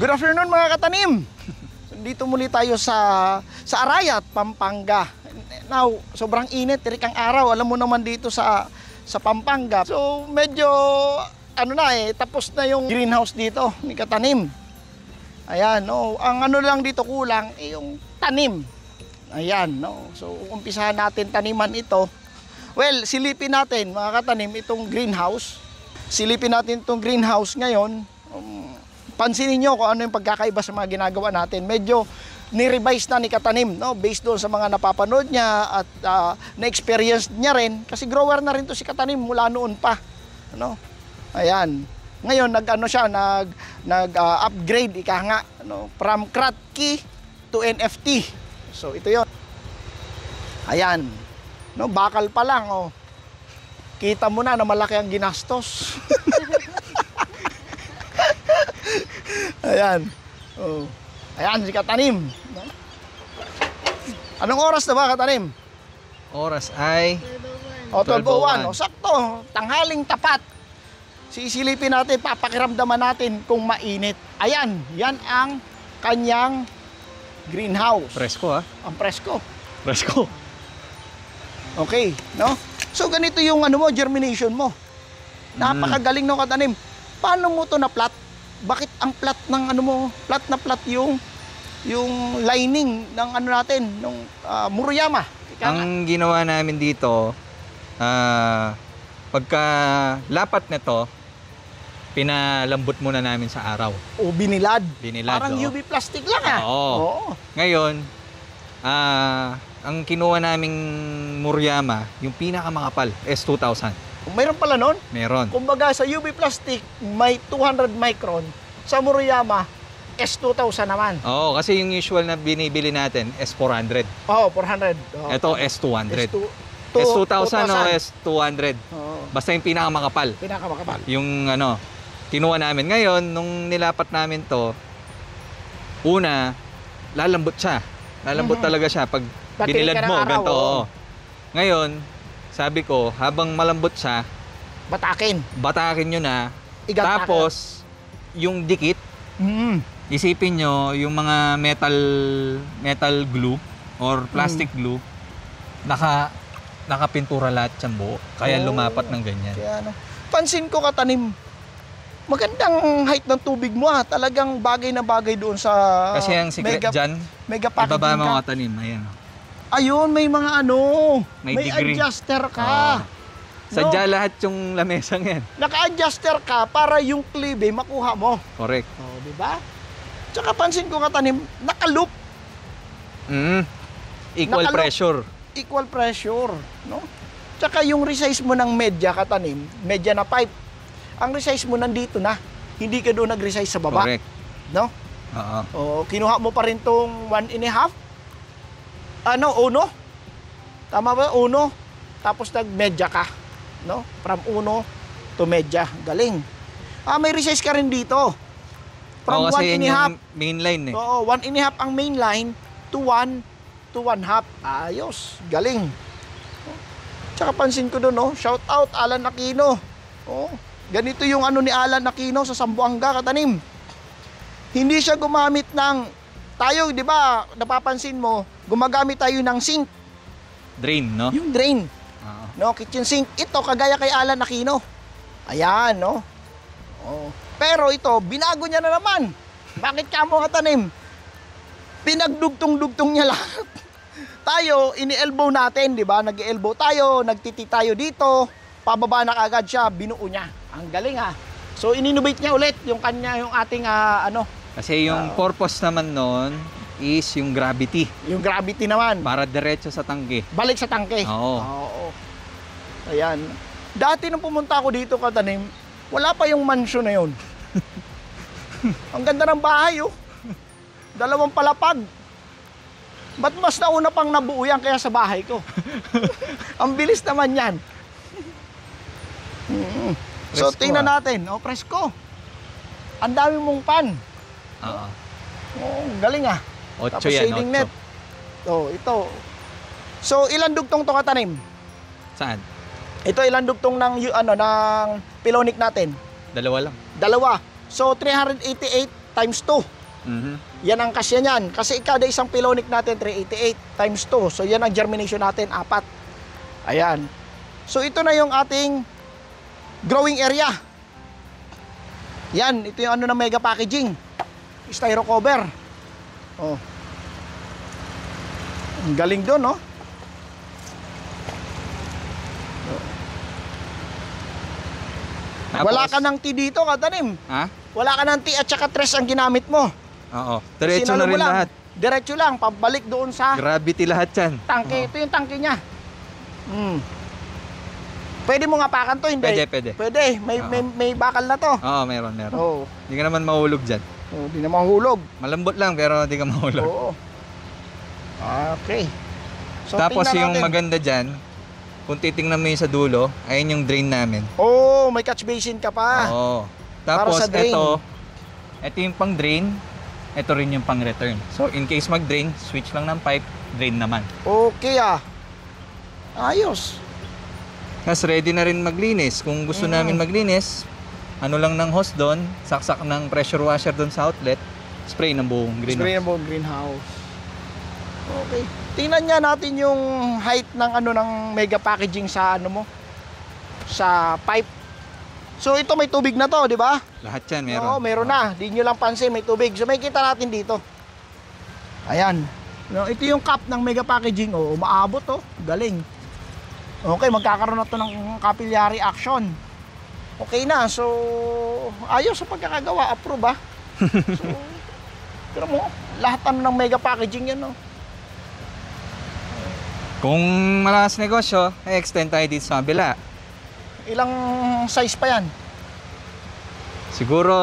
Good afternoon mga katanim. Dito muli tayo sa Arayat, Pampanga. Now, sobrang init, tirik ang araw. Alam mo naman dito sa Pampanga. So, medyo tapos na yung greenhouse dito ni katanim. Ayan, no. Ang ano lang dito kulang yung tanim. Ayan, no. So, umpisahan natin taniman ito. Well, silipin natin mga katanim itong greenhouse. Silipin natin itong greenhouse ngayon. Pansinin nyo kung ano yung pagkakaiba sa mga ginagawa natin. Medyo ni-revise na ni katanim, no? Based doon sa mga napapanood niya at na-experience niya rin. Kasi grower na rin to si katanim mula noon pa. Ano? Ayan. Ngayon, nag-upgrade, ika nga, no? From Kratky to NFT. So, ito yon. Ayan. No, bakal pa lang, oh. Kita mo na malaki ang ginastos. Ayan. Oh. Ayan si katanim. Anong oras na ba katanim? Oras ay 12:01. O sakto, tanghaling tapat. Sisilipin natin, papakiramdaman natin kung mainit. Ayan, yan ang kanyang greenhouse. Presko ha? Ang presko. Presko. Okay, no? So ganito yung germination mo. Napakagaling ng katanim. Paano mo to na-plot? Bakit ang plat ng plat na plat yung lining ng natin, ng Murayama? Ang ginawa namin dito, pagka lapat nito, pinalambot muna namin sa araw. O binilad. Binilad. Parang UV plastic lang Oo. Ngayon, ang kinuha naming Murayama, yung pinakamakapal, S2000. Mayroon pala nun? Meron. Kumbaga sa UV plastic, may 200 micron. Sa Murayama, S2000 naman. Oo, kasi yung usual na binibili natin, S400. Oo, 400. Ito, S200. S2000 o S200. Basta yung pinakamakapal. Pinakamakapal. Yung kinuha namin. Ngayon, nung nilapat namin to, una, lalambot siya. Lalambot talaga siya pag binilad mo. Ganito. Ngayon, sabi ko, habang malambot siya, batakin nyo na. Tapos, yung dikit, isipin nyo, yung mga metal glue or plastic glue, nakapintura lahat siyang buo. Kaya lumapat ng ganyan. Kaya, pansin ko katanim, magandang height ng tubig mo Talagang bagay na bagay doon sa kasi ang secret dyan, ibaba mo katanim. Ayan. Ayun, may mga may degree. Adjuster ka. Sadya lahat yung lamesang yan. Naka-adjuster ka para yung klibe makuha mo. Correct. Di ba? Tsaka pansin ko katanim, naka-loop. Equal pressure. Equal pressure, no? Tsaka yung resize mo ng media katanim, media na pipe. Ang resize mo nandito na. Hindi ka doon nag-resize sa baba. Correct. No? Oo. Kinuha mo pa rin tong 1.5. Uno. Tama ba? Uno. Tapos nag-media ka. No? From uno to media. Galing. May resize ka rin dito. From kasi 1.5. yung main line eh. Oo, 1.5 ang main line to 1 to 1/2. Ayos. Galing. Tsaka pansin ko doon, shout out Alan Aquino. Ganito yung ni Alan Aquino sa Zamboanga katanim. Hindi siya gumamit ng tayo, di ba, napapansin mo, gumagamit tayo ng sink. Drain, no? Yung drain. No, kitchen sink. Ito, kagaya kay Alan Aquino. Ayan, no? Pero ito, binago niya na naman. Bakit ka mo katanim? Pinagdugtong-dugtong niya lahat. Tayo, ini-elbow natin, di ba? Nag-elbow tayo, nagtiti tayo dito. Pababa na kagad siya, binuo niya. Ang galing So, ininnovate niya ulit yung ating Kasi yung purpose naman nun is yung gravity. Yung gravity naman. Para diretso sa tangke. Balik sa tangke. Oo. Ayan. Dati nung pumunta ako dito katanim, wala pa yung mansion na yun. Ang ganda ng bahay, 2 palapag. Ba't mas nauna pang nabuo yan kaya sa bahay ko? Ang bilis naman yan. So, tingnan natin. Presko. Ang dami mong pan. Galing 8 Tapos yan, shading 8. net. Ito. So, ilan dugtong to katanim? Saan? Ito, ilan dugtong ng pilonic natin? 2 lang. 2. So, 388 times 2. Mhm. Yan ang kasya niyan. Kasi kada isang pilonic natin, 388 times 2. So, yan ang germination natin, 4. Ayan. So, ito na yung ating growing area. Yan, ito yung ano ng mega packaging. Styro cover. Oh. Ang galing doon, no? Tapos, Wala ka ng T dito, katanim. Ha? Wala ka ng T at saka tres ang ginamit mo. Oo. Diretso Sinalo na mo rin lang. lahat. Diretso lang, pabalik doon sa Gravity lahat yan. tangke. Ito yung tangke niya. Pwede mo ngapakan to, hindi? Pwede. Pwede. May bakal na to. Oo, meron. Oo. Hindi ka naman mahulog dyan. Oh, di na mahulog. Malambot lang pero hindi ka mahulog. Oo. Okay. So, Tapos tingnan yung natin. maganda dyan, kung titingnan mo yung sa dulo, ayun yung drain namin. Oh, may catch basin ka pa. Oo. Para Tapos sa drain. ito yung pang drain, ito rin yung pang return. So in case mag-drain, switch lang ng pipe, drain naman. Okay Ayos. Tapos ready na rin maglinis. Kung gusto namin maglinis, ano lang ng hose doon, saksak ng pressure washer doon sa outlet, spray ng buong greenhouse. Spray ng greenhouse. Okay. Tingnan nga natin yung height ng ng mega packaging sa mo, sa pipe. So ito may tubig na to, di ba? Lahat yan meron. Oo, meron na. Di nyo lang pansin, may tubig. So may kita natin dito. Ayan. No, ito yung cup ng mega packaging. Oh, umaabot Galing. Okay, magkakaroon na to ng capillary action. Okay na. So, ayos sa pagkakagawa. Approve So, pero mo, lahat ng mega packaging yan Kung malakas negosyo, extend tayo dito sa kabila. Ilang size pa yan? Siguro,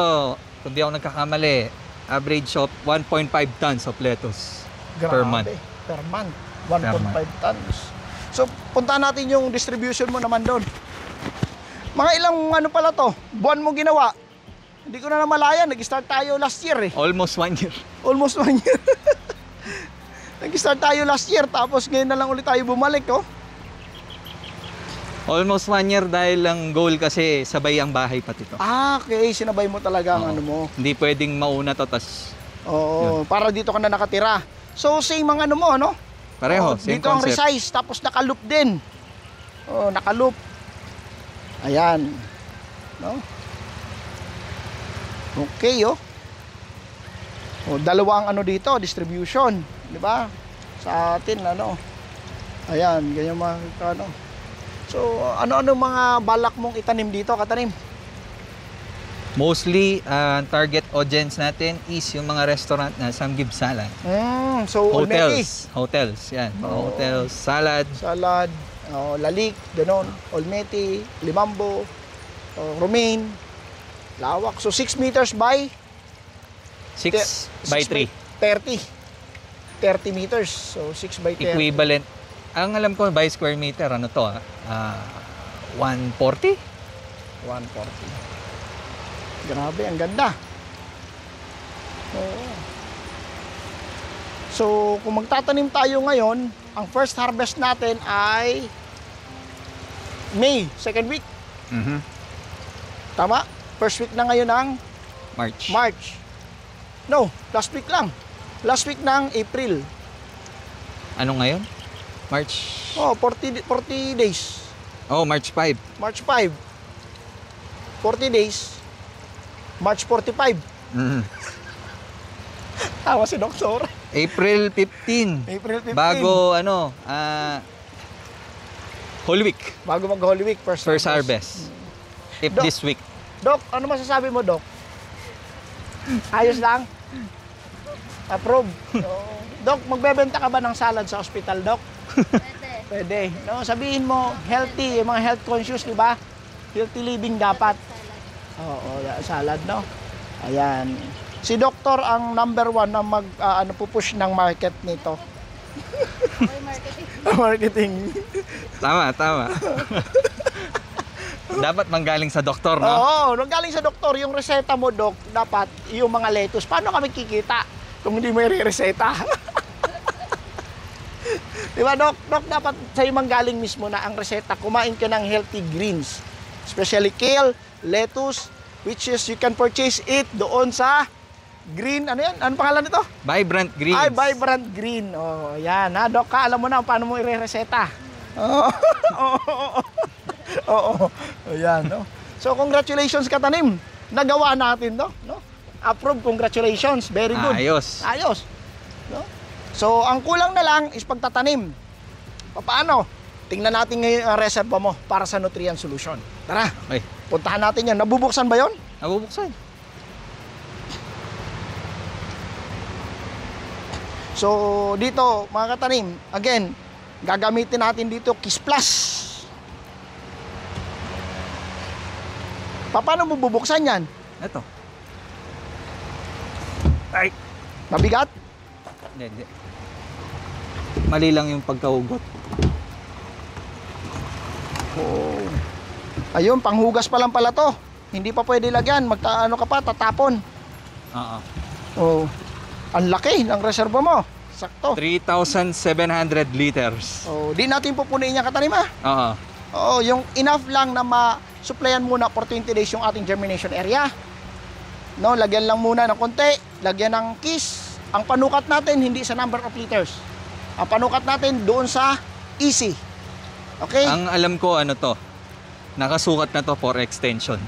kung di ako nagkakamali, average of 1.5 tons of lettuce per month. Per month. 1.5 tons. So, puntahan natin yung distribution mo naman doon. Mga ilang pala to? Buwan mo ginawa? Hindi ko na namalayan. Nag-start tayo last year Almost 1 year. Almost 1 year. Nag-start tayo last year. Tapos ngayon na lang ulit tayo bumalik Almost 1 year dahil lang goal kasi sabay ang bahay pati to. Okay. Sinabay mo talaga ang Oo. mo. Hindi pwedeng mauna to tas Oo. Para dito ka na nakatira. So, same ang mo, pareho, Oo, same dito ang concept. resize, tapos nakaloop din. Oh, nakaloop. Ayan. No? Okay, Oh, dalawa ang dito, distribution, 'di ba? Sa atin Ayan, ganyan mga So, ano mga balak mong itanim dito, katanim? Mostly, target audience natin is yung mga restaurant na samgib salad. So already Hotels, yan. Mga Oo. hotels, salad. salad, lalik, ganon, olmeti, limambo, romaine, lawak. So 6 meters by 6 by 3. 30 meters. So 6 by 30. Equivalent. Ang alam ko, by square meter, 140? 140. Grabe, ang ganda. Oo. So, kung magtatanim tayo ngayon, ang first harvest natin ay May, second week. Tama? First week na ngayon ng March. No, last week lang. Last week ng April. Ano ngayon? March. Oh, 40 days. Oh, March 5. March 5. 40 days. March 45. Tawa si Doktor. April 15. April 15. Bago Holy Week. Bago mag-Holy Week, first Harvest. If Doc. this week. Dok, ano masasabi mo, Dok? Ayos lang? Approve. Dok, magbebenta ka ba ng salad sa ospital, Dok? Pwede. No, sabihin mo, healthy, yung mga health conscious, di ba? Healthy living dapat. Oo, salad, no? Ayan. Si Doktor ang number 1 na pupush ng market nito. Marketing. Tama. Dapat manggaling sa doktor, no? Oo, nung galing sa doktor, yung reseta mo, Dok, dapat yung mga lettuce. Paano kami kikita kung hindi mo i-reseta? Di ba, Dok? Dok, dapat sa'yo manggaling mismo na ang reseta. Kumain ka ng healthy greens. Especially kale, lettuce, which is you can purchase it doon sa Green, ano yan? Ano pangalan nito? Vibrant Greens. Ay, Vibrant Green. Oh, yan. Ha, Doc, alam mo na paano mo i-reseta. Oo. Oo. Ayan, no? So, congratulations katanim. Nagawa natin, no? Approve, congratulations. Very good. Ayos. Ayos. No? So, ang kulang na lang is pagtatanim. Paano? Tingnan natin ngayon ang reserva mo para sa nutrient solution. Tara, Ay, puntahan natin yan. Nabubuksan ba yon? nabubuksan. So, dito, mga katanim, again, gagamitin natin dito Kiss Plus. Paano mo bubuksan yan? Ito. Ay. Mabigat? Hindi. Mali lang yung pagkahugot. Oh. Ayun, panghugas pa lang pala to. Hindi pa pwede lagyan. Ano ka pa, tatapon. Oo. Oh. Ang laki ng reserva mo. Sakto. 3,700 liters. Oh, di natin pupunin niya katanim ha. Oo. Oo, yung enough lang na ma-supplyan muna for 20 days yung ating germination area. No, lagyan lang muna ng konti, lagyan ng kiss. Ang panukat natin hindi sa number of liters. Ang panukat natin doon sa easy. Okay? Ang alam ko ano to, nakasukat na to for extension.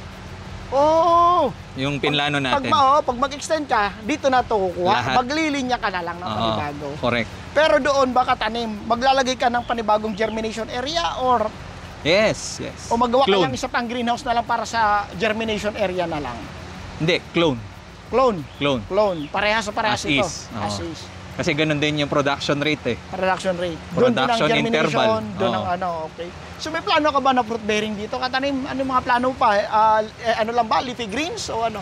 Oh, Yung pinlano natin. pag mag-extend ka, dito na to kukuha. Lahat. Maglilinya ka na lang ng Oo, panibago. correct. Pero doon baka tanim, maglalagay ka ng panibagong germination area or Yes. o magawa ka Clone. ng isa pang greenhouse na lang para sa germination area na lang. Hindi, clone. Clone. Parehas sa parehas As ito. is. Oo. As is. Kasi ganun din yung production rate eh. Production rate. Doon din ang Production germination, interval. doon Oo. ang ano, okay. So may plano ka ba na fruit bearing dito? Katanim, ano yung mga plano pa? Ano lang ba? Leafy greens o ano?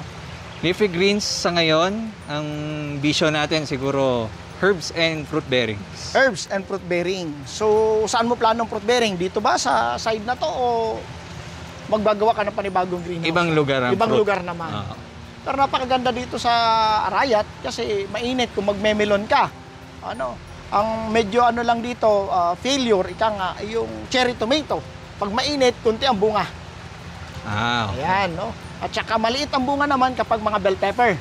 Leafy greens sa ngayon, ang vision natin siguro herbs and fruit bearings. Herbs and fruit bearing. So saan mo planong fruit bearing? Dito ba sa side na to o magbagawa ka ng panibagong greenhouse? Ibang lugar ang Ibang fruit. lugar naman. Oo. Pero napakaganda dito sa Arayat kasi mainit kung magmemelon ka. Ano, ang medyo ano lang dito, failure, ika nga, yung cherry tomato. Pag mainit, kunti ang bunga. Okay. Ayan, no? At saka maliit ang bunga naman kapag mga bell pepper.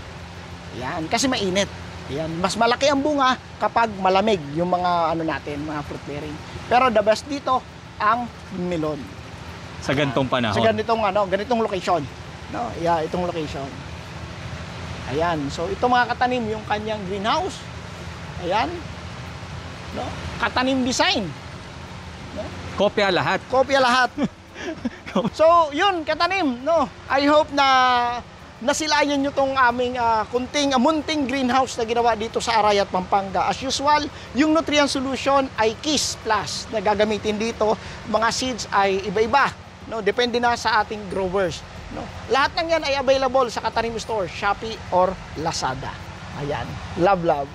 Ayan, kasi mainit. Ayan, mas malaki ang bunga kapag malamig yung mga ano natin, mga fruit bearing. Pero the best dito, ang melon. Sa ganitong panahon. Sa ganitong location. No, yeah, itong location. Ayan, so ito mga katanim yung kanyang greenhouse. Ayan. No? Katanim design. Kopya lahat. Kopya lahat. So, yun, katanim, no. I hope na nasilayan nyo tong aming munting greenhouse na ginawa dito sa Arayat, Pampanga. As usual, yung nutrient solution ay Kiss Plus na gagamitin dito. Mga seeds ay iba-iba, no. Depende na sa ating growers. No? Lahat ng yan ay available sa Katanim Store, Shopee or Lazada. Ayan. Love.